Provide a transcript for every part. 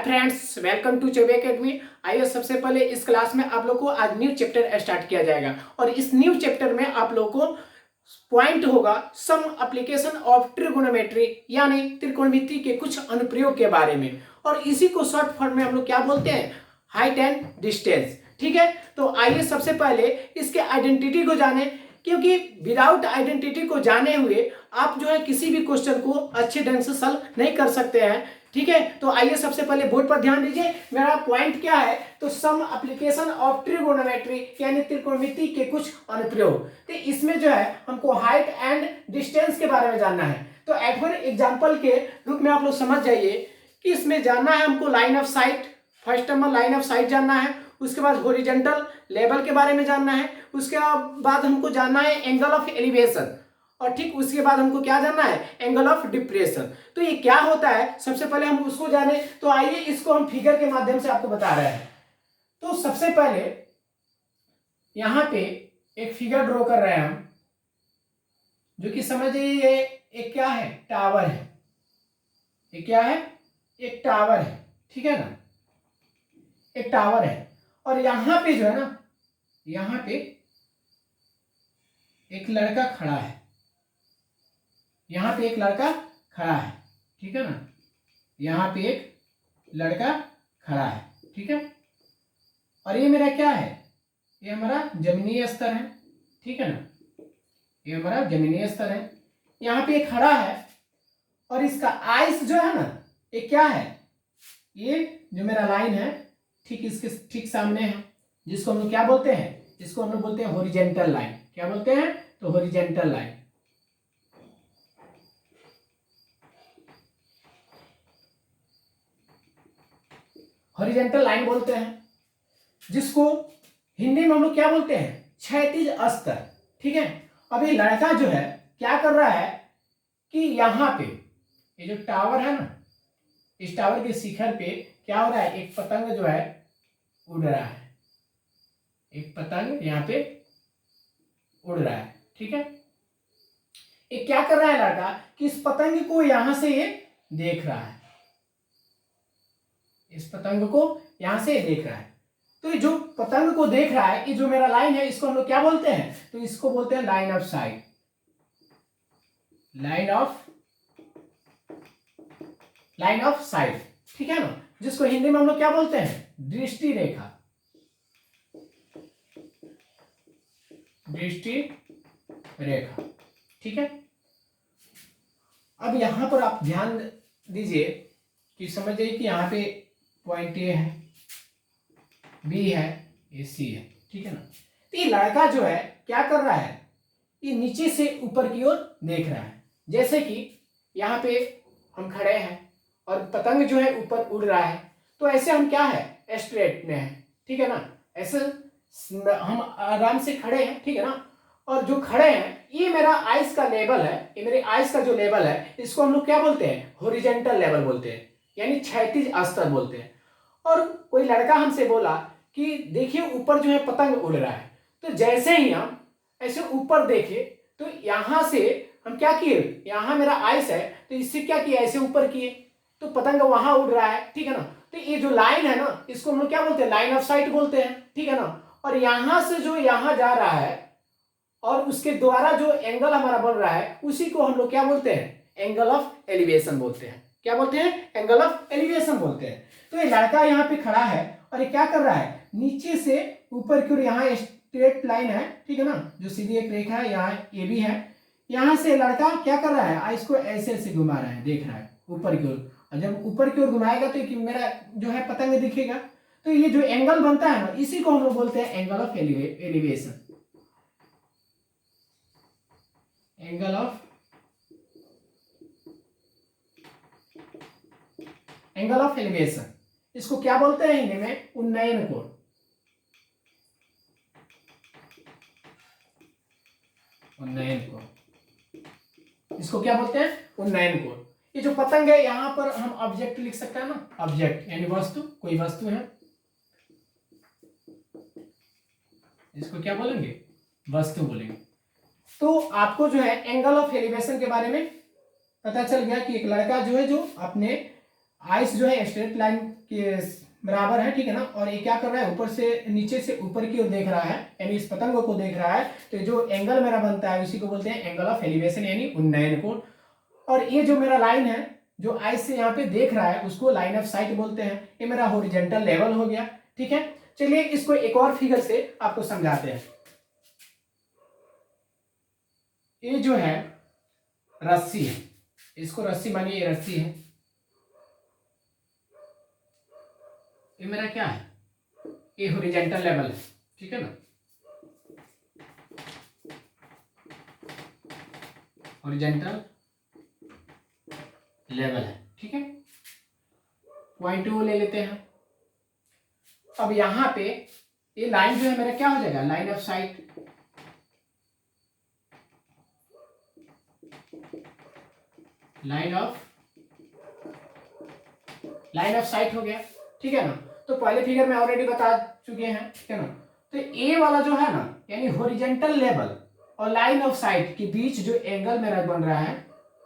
Friends, welcome to Chaubey academy. आइए सबसे पहले इस क्लास में आप लोग को आज न्यू चैप्टर स्टार्ट किया जाएगा और इस न्यू चैप्टर में आप लोग को पॉइंट होगा सम एप्लीकेशन ऑफ ट्रिगोनोमेट्री, यानी त्रिकोणमिति के कुछ अनुप्रयोग के बारे में। और इसी को शॉर्ट फॉर्म में हम लोग क्या बोलते हैं, हाइट एंड डिस्टेंस। ठीक है, तो आइए सबसे पहले इसके आइडेंटिटी को जाने, क्योंकि विदाउट आइडेंटिटी को जाने हुए आप जो है किसी भी क्वेश्चन को अच्छे ढंग से सॉल्व नहीं कर सकते हैं। ठीक है, तो आइए सबसे पहले बोर्ड पर ध्यान दीजिए। मेरा पॉइंट क्या है, तो सम एप्लीकेशन ऑफ ट्रिगोनोमेट्री यानी त्रिकोणमिति के कुछ अनुप्रयोग। तो इसमें जो है हमको हाइट एंड डिस्टेंस के बारे में जानना है। तो एट फॉर एग्जांपल के रूप में आप लोग समझ जाइए कि इसमें जानना है हमको line of site. First number line of site जानना है, उसके बाद हॉरिजॉन्टल लेवल के बारे में जानना है, उसके बाद हमको जानना है एंगल ऑफ एलिवेशन, और ठीक उसके बाद हमको क्या जानना है, एंगल ऑफ डिप्रेशन। तो ये क्या होता है, सबसे पहले हम उसको जाने। तो आइए इसको हम फिगर के माध्यम से आपको बता रहे हैं। तो सबसे पहले यहां पे एक फिगर ड्रॉ कर रहे हैं हम, जो कि समझिए ये एक क्या है, टावर है। ये क्या है, एक टावर है। ठीक है ना, एक टावर है। और यहां पे जो है ना, यहां पे एक लड़का खड़ा है। यहां पे एक लड़का खड़ा है। ठीक है ना, यहां पे एक लड़का खड़ा है। ठीक है, और ये मेरा क्या है, ये हमारा जमीनी स्तर है। ठीक है ना, ये हमारा जमीनी स्तर है। यहां पे एक खड़ा है और इसका आइस जो है ना, ये क्या है, ये जो मेरा लाइन है ठीक इसके ठीक सामने है, जिसको हम लोग क्या बोलते हैं, इसको हम लोग बोलते हैं हॉरिजॉन्टल लाइन। क्या बोलते हैं, तो हॉरिजॉन्टल लाइन। हॉरिजॉन्टल लाइन बोलते हैं, जिसको हिंदी में हम लोग क्या बोलते हैं, क्षैतिज स्तर। ठीक है, अब ये लड़का जो है क्या कर रहा है कि यहां पे ये जो टावर है ना, इस टावर के शिखर पे क्या हो रहा है, एक पतंग जो है उड़ रहा है। एक पतंग यहाँ पे उड़ रहा है। ठीक है, ये क्या कर रहा है लड़का कि इस पतंग को यहां से ये देख रहा है। इस पतंग को यहां से देख रहा है। तो ये जो पतंग को देख रहा है, ये जो मेरा लाइन है, इसको हम लोग क्या बोलते हैं, तो इसको बोलते हैं line of site. Line of site. ठीक है ना, जिसको हिंदी में हम लोग क्या बोलते हैं, दृष्टि रेखा। दृष्टि रेखा। ठीक है, अब यहां पर आप ध्यान दीजिए कि समझ जाइए कि यहां पे पॉइंट ए है, बी है, ये सी है। ठीक है ना, तो ये लड़का जो है क्या कर रहा है, ये नीचे से ऊपर की ओर देख रहा है। जैसे कि यहाँ पे हम खड़े हैं और पतंग जो है ऊपर उड़ रहा है, तो ऐसे हम क्या है, स्ट्रेट में है। ठीक है ना, ऐसे हम आराम से खड़े हैं। ठीक है ना, और जो खड़े हैं, ये मेरा आइस का लेवल है, ये मेरे आइस का जो लेवल है, इसको हम लोग क्या बोलते हैं, हॉरिजॉन्टल लेवल बोलते हैं, यानी क्षैतिज स्तर बोलते हैं। और कोई लड़का हमसे बोला कि देखिए ऊपर जो है पतंग उड़ रहा है। तो जैसे ही हम ऐसे ऊपर देखे, तो यहां से हम क्या किए, यहां मेरा आइस है, तो इससे क्या किया, ऐसे ऊपर किए, तो पतंग वहां उड़ रहा है। ठीक है ना, तो ये जो लाइन है ना, इसको हम लोग क्या बोलते हैं, लाइन ऑफ साइट बोलते हैं। ठीक है ना, और यहां से जो यहां जा रहा है और उसके द्वारा जो एंगल हमारा बन रहा है, उसी को हम लोग क्या बोलते हैं, एंगल ऑफ एलिवेशन बोलते हैं। क्या बोलते हैं, एंगल ऑफ एलिवेशन बोलते हैं। तो ये लड़का यहाँ पे खड़ा है और ये क्या कर रहा है, नीचे से ऊपर की ओर, यहाँ स्ट्रेट लाइन है। ठीक है ना, जो सीधी एक रेखा है, यहाँ ए भी है। यहाँ से लड़का क्या कर रहा है, इसको ऐसे ऐसे घुमा रहा है, देख रहा है ऊपर की ओर। और जब ऊपर की ओर घुमाएगा तो मेरा जो है पतंग दिखेगा। तो ये जो एंगल बनता है ना, इसी को हम लोग बोलते हैं angle of elevation. Angle of elevation, इसको क्या बोलते हैं हिंदी में, उन्नयन कोण। उन्नयन कोण, इसको क्या बोलते हैं, उन्नयन कोण। ये जो पतंग है, यहां पर हम ऑब्जेक्ट लिख सकते हैं ना, ऑब्जेक्ट यानी वस्तु, कोई वस्तु है, इसको क्या बोलेंगे, वस्तु बोलेंगे। तो आपको जो है एंगल ऑफ एलिवेशन के बारे में पता चल गया कि एक लड़का जो है, जो अपने आइस जो है स्ट्रेट लाइन के बराबर है, ठीक है ना, और ये क्या कर रहा है, ऊपर से नीचे से ऊपर की ओर देख रहा है, यानी इस पतंग को देख रहा है। तो जो एंगल मेरा बनता है उसी को बोलते हैं एंगल ऑफ एलिवेशन, यानी उन्नयन कोण। और ये जो मेरा लाइन है जो आइस से यहाँ पे देख रहा है उसको लाइन ऑफ साइट बोलते हैं। ये मेरा हॉरिजॉन्टल लेवल हो गया, ठीक है। चलिए इसको एक और फिगर से आपको समझाते हैं। ये जो है रस्सी है, इसको रस्सी मानिए, ये रस्सी है, ये मेरा क्या है, ये हॉरिजॉन्टल लेवल है, ठीक है ना, हॉरिजॉन्टल लेवल है, ठीक है। पॉइंट टू ले लेते हैं। अब यहां पे ये लाइन जो है मेरा क्या हो जाएगा, line of site, line of site हो गया, ठीक है ना। तो पहले फिगर में ऑलरेडी बता चुके हैं, ठीक है ना। तो ए वाला जो है ना, यानी हॉरिजॉन्टल लेवल और लाइन ऑफ साइट के बीच जो एंगल मेरा बन रहा है,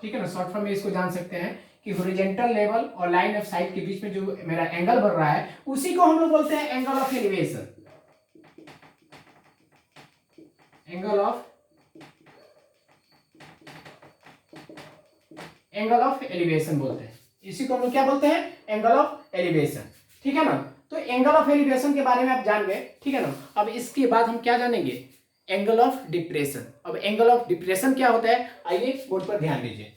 ठीक है ना, शॉर्ट फॉर्म में इसको जान सकते हैं कि हॉरिजॉन्टल लेवल और लाइन ऑफ साइट के बीच में जो मेरा एंगल बन रहा है उसी को हम लोग बोलते हैं angle of elevation, angle of elevation बोलते हैं। इसी को हम लोग क्या बोलते हैं, एंगल ऑफ एलिवेशन, ठीक है ना। तो एंगल ऑफ एलिवेशन के बारे में आप जान गए, ठीक है ना। अब इसके बाद हम क्या जानेंगे, एंगल ऑफ डिप्रेशन। अब एंगल ऑफ डिप्रेशन क्या होता है, आइए बोर्ड पर ध्यान दीजिए।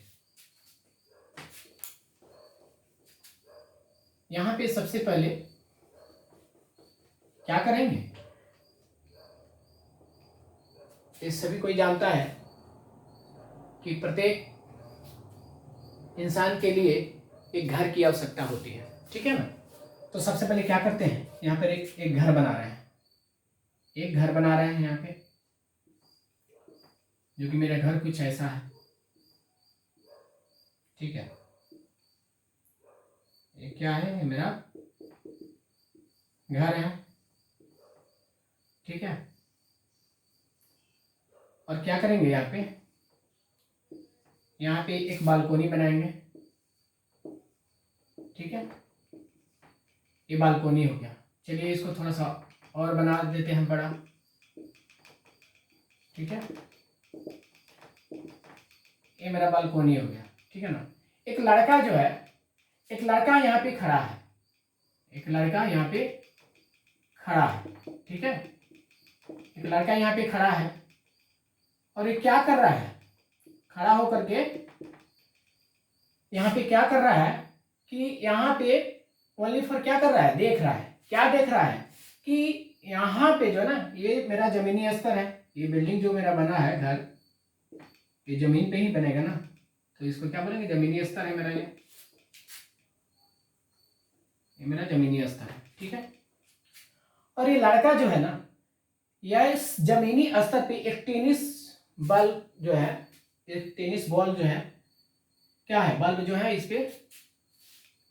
यहां पे सबसे पहले क्या करेंगे, ये सभी कोई जानता है कि प्रत्येक इंसान के लिए एक घर की आवश्यकता होती है, ठीक है ना। तो सबसे पहले क्या करते हैं, यहाँ पर एक घर बना रहे हैं, एक घर बना रहे हैं यहाँ पे, जो कि मेरा घर कुछ ऐसा है, ठीक है। ये क्या है, ये मेरा घर है, ठीक है। और क्या करेंगे, यहाँ पे एक बालकोनी बनाएंगे, ठीक है। ये बालकोनी हो गया। चलिए इसको थोड़ा सा और बना देते हैं बड़ा, ठीक है। ये मेरा बालकोनी हो गया, ठीक है ना। एक लड़का जो है, एक लड़का यहाँ पे खड़ा है, एक लड़का यहाँ पे खड़ा है, ठीक है। एक लड़का यहाँ पे खड़ा है और ये क्या कर रहा है, खड़ा होकर के यहाँ पे क्या कर रहा है कि यहाँ पे ओनली फॉर क्या कर रहा है, देख रहा है। क्या देख रहा है कि यहाँ पे जो ना, ये मेरा जमीनी स्तर है, ये बिल्डिंग जो मेरा बना है घर, ये जमीन पे ही बनेगा ना, तो इसको क्या बोलेंगे, जमीनी स्तर है मेरा, ये मेरा जमीनी स्तर है, ठीक है। और ये लड़का जो है ना, या इस जमीनी स्तर पे एक टेनिस बॉल जो है, एक टेनिस बॉल जो है, क्या है, बल्ब जो है, इस पे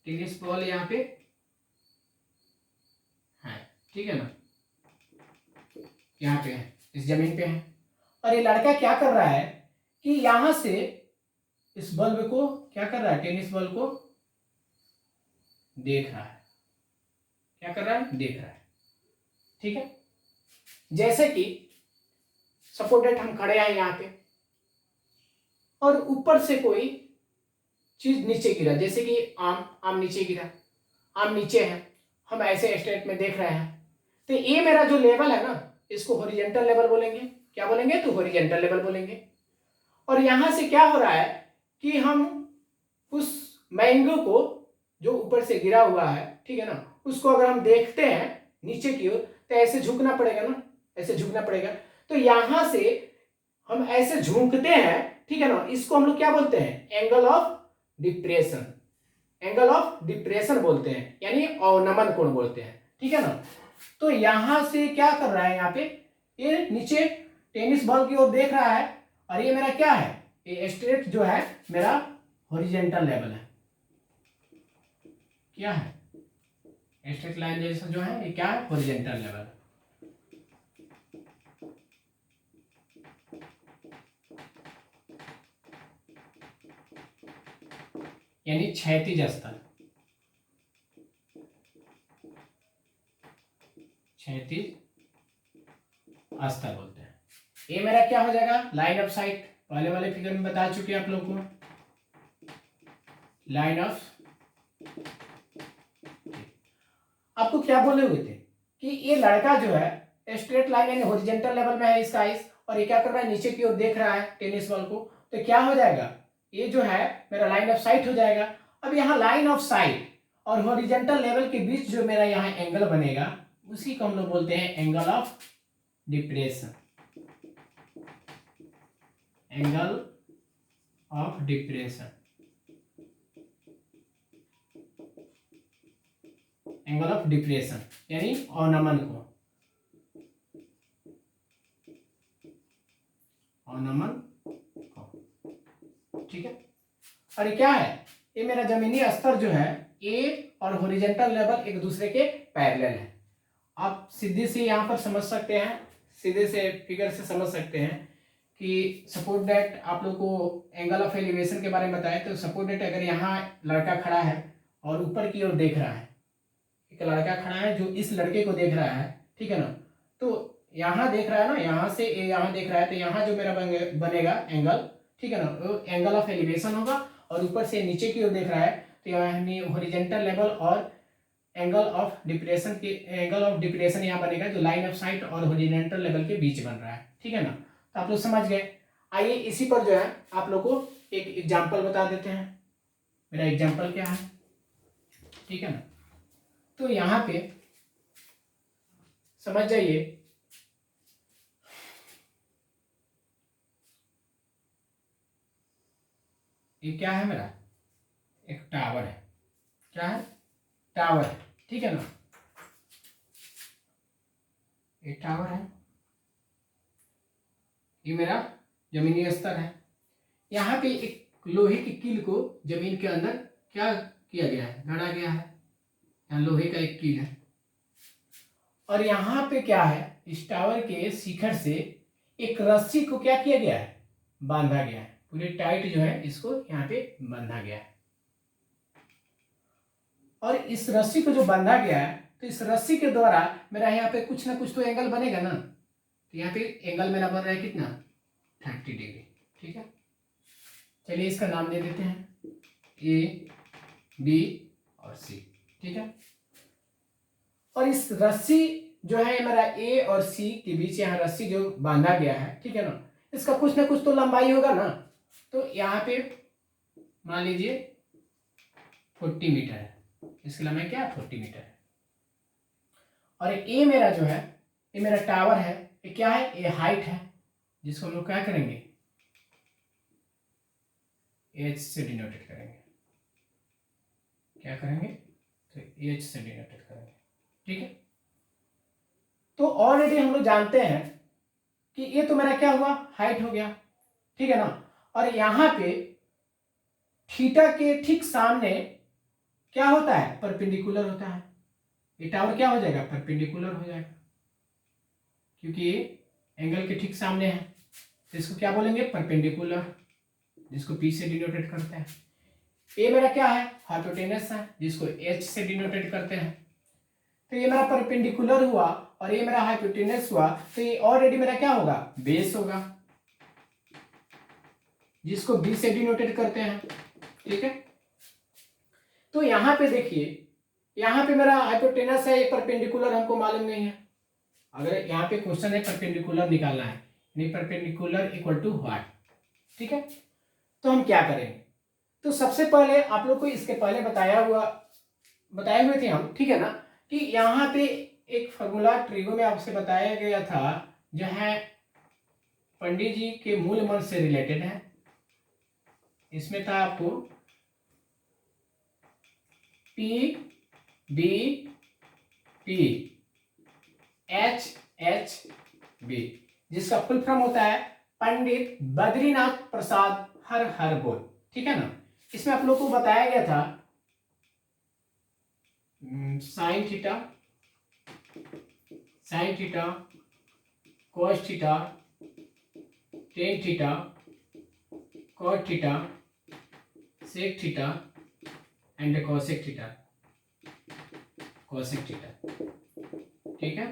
टेनिस बॉल यहाँ पे है, ठीक है ना, यहाँ पे है, इस जमीन पे है। और ये लड़का क्या कर रहा है कि यहां से इस बल्ब को क्या कर रहा है, टेनिस बॉल को देख रहा है। क्या कर रहा है, देख रहा है, ठीक है। जैसे कि सपोर्टेड हम खड़े हैं यहाँ पे और ऊपर से कोई चीज नीचे गिरा, जैसे कि आम नीचे गिरा, आम नीचे है, हम ऐसे स्टेट में देख रहे हैं। तो ये मेरा जो लेवल है ना, इसको हॉरिजॉन्टल लेवल बोलेंगे। क्या बोलेंगे, तो हॉरिजॉन्टल लेवल बोलेंगे। और यहां से क्या हो रहा है कि हम उस मैंगो को जो ऊपर से गिरा हुआ है, ठीक है ना, उसको अगर हम देखते हैं नीचे की ओर, तो ऐसे झुकना पड़ेगा ना, ऐसे झुकना पड़ेगा। तो यहां से हम ऐसे झुकते हैं, ठीक है ना, इसको हम लोग क्या बोलते हैं, angle of depression, angle of depression बोलते हैं, यानी अवनमन कोण बोलते हैं, ठीक है ना। तो यहां से क्या कर रहा है, यहाँ पे ये नीचे टेनिस बॉल की ओर देख रहा है और ये मेरा क्या है, ये स्ट्रेट जो है मेरा हॉरिजॉन्टल लेवल है। क्या है, स्ट्रेट लाइन जैसा जो है, ये क्या है, हॉरिजॉन्टल लेवल। यानी क्षैतिज स्तर, क्षैतिज अस्तर बोलते हैं। ये मेरा क्या हो जाएगा, लाइन ऑफ साइट, पहले वाले फिगर में बता चुके हैं आप लोग को, लाइन ऑफ। आपको क्या बोले हुए थे कि ये लड़का जो है स्ट्रेट लाइन यानी हॉरिजॉन्टल लेवल में है इसका आइस, और ये क्या कर रहा है, नीचे की ओर देख रहा है टेनिस बॉल को, तो क्या हो जाएगा, ये जो है मेरा लाइन ऑफ साइट हो जाएगा। अब यहाँ लाइन ऑफ साइट और हॉरिजॉन्टल लेवल के बीच जो मेरा यहाँ एंगल बनेगा उसी को हम लोग बोलते हैं angle of depression, angle of depression, angle of depression यानी अवनमन को, अवनमन को, ठीक है। और ये क्या है, ये मेरा जमीनी स्तर जो है ए और हॉरिजॉन्टल लेवल एक दूसरे के पैरेलल है। आप सीधे से यहाँ पर समझ सकते हैं, सीधे से फिगर से समझ सकते हैं कि सपोज दैट आप लोग को एंगल ऑफ एलिवेशन के बारे में बताया, तो सपोज दैट अगर यहाँ लड़का खड़ा है और ऊपर की ओर देख रहा है, एक लड़का खड़ा है जो इस लड़के को देख रहा है, ठीक है ना, तो यहाँ देख रहा है ना, यहाँ से यहाँ देख रहा है, तो यहाँ जो मेरा बनेगा एंगल, ठीक है ना, वो एंगल ऑफ एलिवेशन होगा, और ऊपर से नीचे की ओर देख रहा है तो यहाँ हॉरिजॉन्टल लेवल और एंगल ऑफ डिप्रेशन के, एंगल ऑफ डिप्रेशन यहाँ बनेगा जो लाइन ऑफ साइट और हॉरिजॉन्टल लेवल के बीच बन रहा है, ठीक है ना। तो आप लोग समझ गए। आइए इसी पर जो है आप लोग को एक एग्जाम्पल बता देते हैं। मेरा एग्जाम्पल क्या है, ठीक है ना, तो यहाँ पे समझ जाइए, ये क्या है, मेरा एक टावर है, क्या है, टावर है, ठीक है ना, ये टावर है, ये मेरा जमीनी स्तर है। यहाँ पे एक लोहे की कील को जमीन के अंदर क्या किया गया है, गाड़ा गया है, यहाँ लोहे का एक कील है, और यहाँ पे क्या है, इस टावर के शिखर से एक रस्सी को क्या किया गया है, बांधा गया है, पूरे टाइट जो है इसको यहाँ पे बांधा गया है। और इस रस्सी को जो बांधा गया है, तो इस रस्सी के द्वारा मेरा यहाँ पे कुछ ना कुछ तो एंगल बनेगा ना, तो यहाँ पे एंगल मेरा बन रहा है कितना, 30 डिग्री, ठीक है। चलिए इसका नाम दे देते हैं ए बी और सी, ठीक है। और इस रस्सी जो है मेरा ए और सी के बीच यहाँ रस्सी जो बांधा गया है, ठीक है ना, इसका कुछ ना कुछ तो लंबाई होगा ना, तो यहाँ पे मान लीजिए 40 मीटर है, इसकी लंबाई क्या है, 40 मीटर है। और ए मेरा जो है, ये मेरा टावर है, ये क्या है, ये हाइट है, जिसको हम लोग क्या करेंगे, एच से डिनोटेड करेंगे, क्या करेंगे, तो एच से डिनोटेड करेंगे, ठीक है। तो ऑलरेडी हम लोग जानते हैं कि ये तो मेरा क्या हुआ, हाइट हो गया, ठीक है ना। और यहाँ पे थीटा के ठीक सामने क्या होता है, परपेंडिकुलर होता है, ये टावर क्या हो जाएगा, परपेंडिकुलर हो जाएगा, क्योंकि ये एंगल के ठीक सामने है, तो इसको क्या बोलेंगे, परपेंडिकुलर, जिसको पी से डिनोटेड करते हैं। ये मेरा क्या है, हाइपोटेनस है, जिसको एच से डिनोटेड करते हैं। तो ये मेरा परपेंडिकुलर हुआ और ये मेरा हाइपोटेनस हुआ, तो ये ऑलरेडी मेरा क्या होगा, बेस होगा, जिसको बी से डिनोटेड करते हैं, ठीक है। तो यहाँ पे देखिए, यहाँ पे मेरा हाइपोटेनस है, ये परपेंडिकुलर हमको मालूम नहीं है। अगर यहाँ पे क्वेश्चन है परपेंडिकुलर निकालना है, यानी परपेंडिकुलर इक्वल टू व्हाट, ठीक है। तो हम क्या करेंगे, तो सबसे पहले आप लोग को इसके पहले बताए हुए थे हम, ठीक है ना, कि यहाँ पे एक फॉर्मूला ट्रिगो में आपसे बताया गया था जो है पंडित जी के मूल मंत्र से रिलेटेड है। इसमें था आपको P B P H H B, जिसका फुल फॉर्म होता है पंडित बद्रीनाथ प्रसाद हर हर बोल, ठीक है ना। इसमें आप लोग को बताया गया था sine theta cos theta tan theta cot theta sec theta and cosec theta, ठीक है।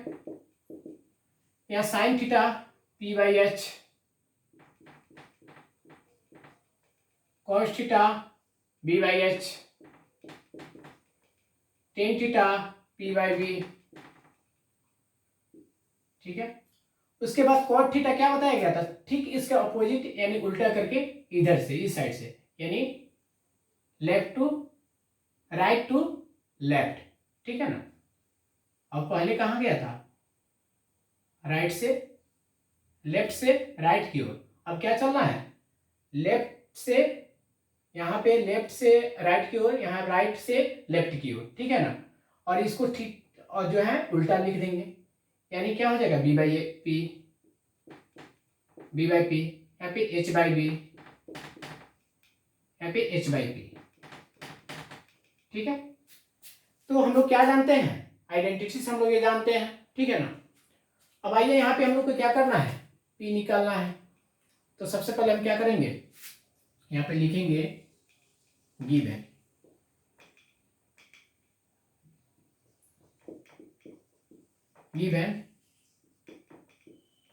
यहाँ sine theta P/H, cos theta B/H, tan theta P/V, ठीक है। उसके बाद कॉट थीटा क्या बताया गया था, ठीक इसके अपोजिट यानी उल्टा करके इधर से इस साइड से, यानी left to right to left, ठीक है ना। अब पहले कहाँ गया था, राइट से लेफ्ट से राइट की ओर, अब क्या चलना है, लेफ्ट से यहाँ पे लेफ्ट से राइट की ओर, यहाँ राइट से लेफ्ट की ओर, ठीक है ना। और इसको ठीक और जो है उल्टा लिख देंगे, यानी क्या हो जाएगा B/P, यहाँ पे H/B, यहाँ पे H/P, ठीक है। तो हम लोग क्या जानते हैं, आइडेंटिटी से हम लोग ये जानते हैं, ठीक है ना। अब आइए यहाँ पे हम लोग को क्या करना है, P निकालना है। तो सबसे पहले हम क्या करेंगे, यहाँ पे लिखेंगे गिवन, गिवन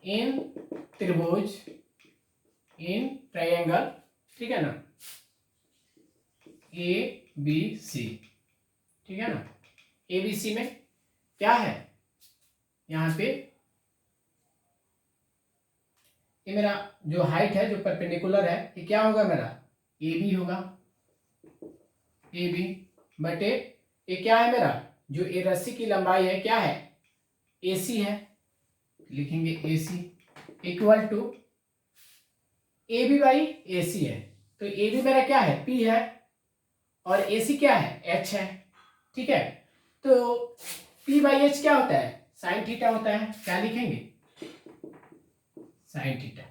इन त्रिभुज, इन ट्रायंगल, ठीक है ना, ABC, ठीक है ना। ABC में क्या है, यहाँ पे ये मेरा जो हाइट है जो परपेंडिकुलर है, ये क्या होगा मेरा AB होगा, AB बटे ये क्या है मेरा, जो ये रस्सी की लंबाई है क्या है AC है, लिखेंगे AC equal to AB by AC है। तो AB मेरा क्या है P है और AC क्या है H है, ठीक है। तो P/H क्या होता है, साइन थीटा होता है, क्या लिखेंगे साइन थीटा।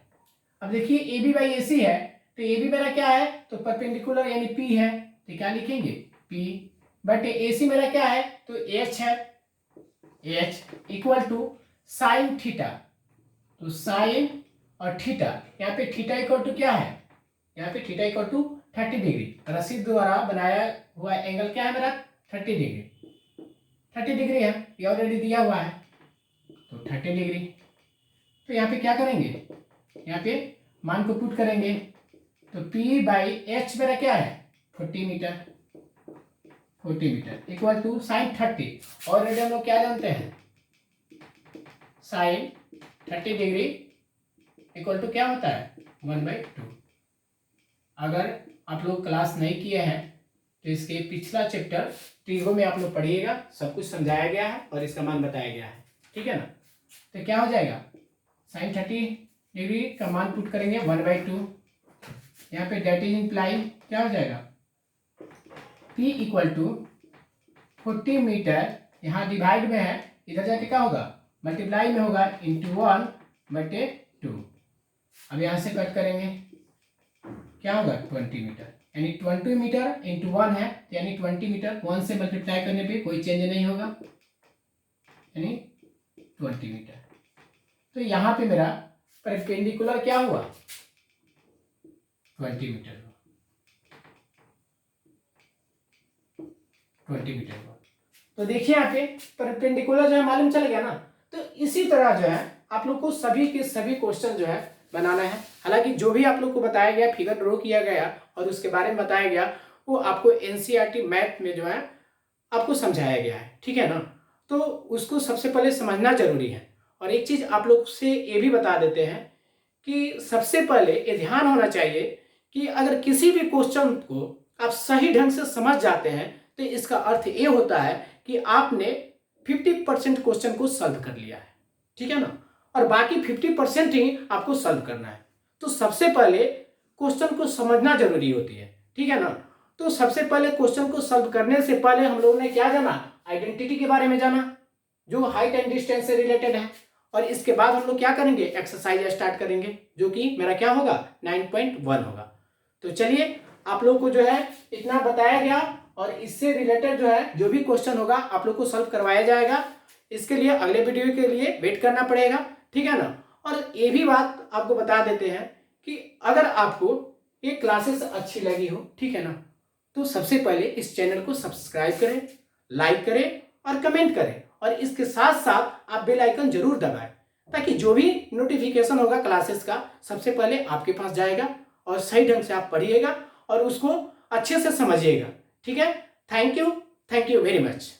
अब देखिए AB बाई AC है, तो AB मेरा क्या है, तो परपेंडिकुलर यानी P है, तो क्या लिखेंगे P बटे AC मेरा क्या है, तो H है, H equal to sine theta, तो साइन और थीटा, यहाँ पे थीटा इक्वल टू क्या है, यहाँ पे थीटा इक्वल टू 30 डिग्री, रस्सी द्वारा बनाया हुआ एंगल क्या है मेरा 30 डिग्री, 30 डिग्री है, ये ऑलरेडी दिया हुआ है, तो 30 डिग्री। तो यहाँ पे क्या करेंगे, यहाँ पे मान को पुट करेंगे, तो P/H मेरा क्या है 40 metre, 40 metre equal to sine 30, already हम लोग क्या जानते हैं, साइन 30 डिग्री इक्वल टू क्या होता है 1/2। अगर आप लोग क्लास नहीं किए हैं तो इसके पिछला चैप्टर ट्रिगो में आप लोग पढ़िएगा, सब कुछ समझाया गया है और इसका मान बताया गया है, ठीक है ना। तो क्या हो जाएगा, साइन 30 डिग्री का मान पुट करेंगे 1/2, यहाँ पे डेट इज इंप्लाई क्या हो जाएगा P इक्वल टू 40 मीटर, यहाँ डिवाइड में है, इधर जाके क्या होगा मल्टीप्लाई में होगा, इंटू 1/2। अब यहाँ से कट करेंगे क्या होगा 20 मीटर, यानी 20 मीटर इंटू 1 है, यानी 20 मीटर, 1 से मल्टीप्लाई करने पे कोई चेंज नहीं होगा, यानी 20 मीटर। तो यहाँ पे मेरा परपेंडिकुलर क्या हुआ 20 मीटर हुआ, 20 मीटर हुआ। तो देखिए यहाँ पे परपेंडिकुलर जो है मालूम चल गया ना। तो इसी तरह जो है आप लोग को सभी के सभी क्वेश्चन जो है बनाना है। हालांकि जो भी आप लोग को बताया गया, फिगर ड्रॉ किया गया और उसके बारे में बताया गया, वो आपको एनसीईआरटी मैथ में जो है आपको समझाया गया है, ठीक है ना। तो उसको सबसे पहले समझना जरूरी है। और एक चीज आप लोग से ये भी बता देते हैं कि सबसे पहले ये ध्यान होना चाहिए कि अगर किसी भी क्वेश्चन को आप सही ढंग से समझ जाते हैं तो इसका अर्थ ये होता है कि आपने 50% क्वेश्चन को सॉल्व कर लिया है, ठीक है ना। और बाकी 50% ही आपको सॉल्व करना है। तो सबसे पहले क्वेश्चन को समझना जरूरी होती है, ठीक है ना। तो सबसे पहले क्वेश्चन को सॉल्व करने से पहले हम लोगों ने क्या जाना, आइडेंटिटी के बारे में जाना जो हाइट एंड डिस्टेंस से रिलेटेड है। और इसके बाद हम लोग क्या करेंगे, एक्सरसाइज स्टार्ट करेंगे, जो कि मेरा क्या होगा 9.1 होगा। तो चलिए आप लोग को जो है इतना बताया गया और इससे रिलेटेड जो है जो भी क्वेश्चन होगा आप लोग को सॉल्व करवाया जाएगा। इसके लिए अगले वीडियो के लिए वेट करना पड़ेगा, ठीक है ना। और ये भी बात आपको बता देते हैं कि अगर आपको ये क्लासेस अच्छी लगी हो, ठीक है ना, तो सबसे पहले इस चैनल को सब्सक्राइब करें, लाइक करें और कमेंट करें। और इसके साथ साथ आप बेल आइकन जरूर दबाएं, ताकि जो भी नोटिफिकेशन होगा क्लासेस का सबसे पहले आपके पास जाएगा और सही ढंग से आप पढ़िएगा और उसको अच्छे से समझिएगा। ठीक है, थैंक यू वेरी मच।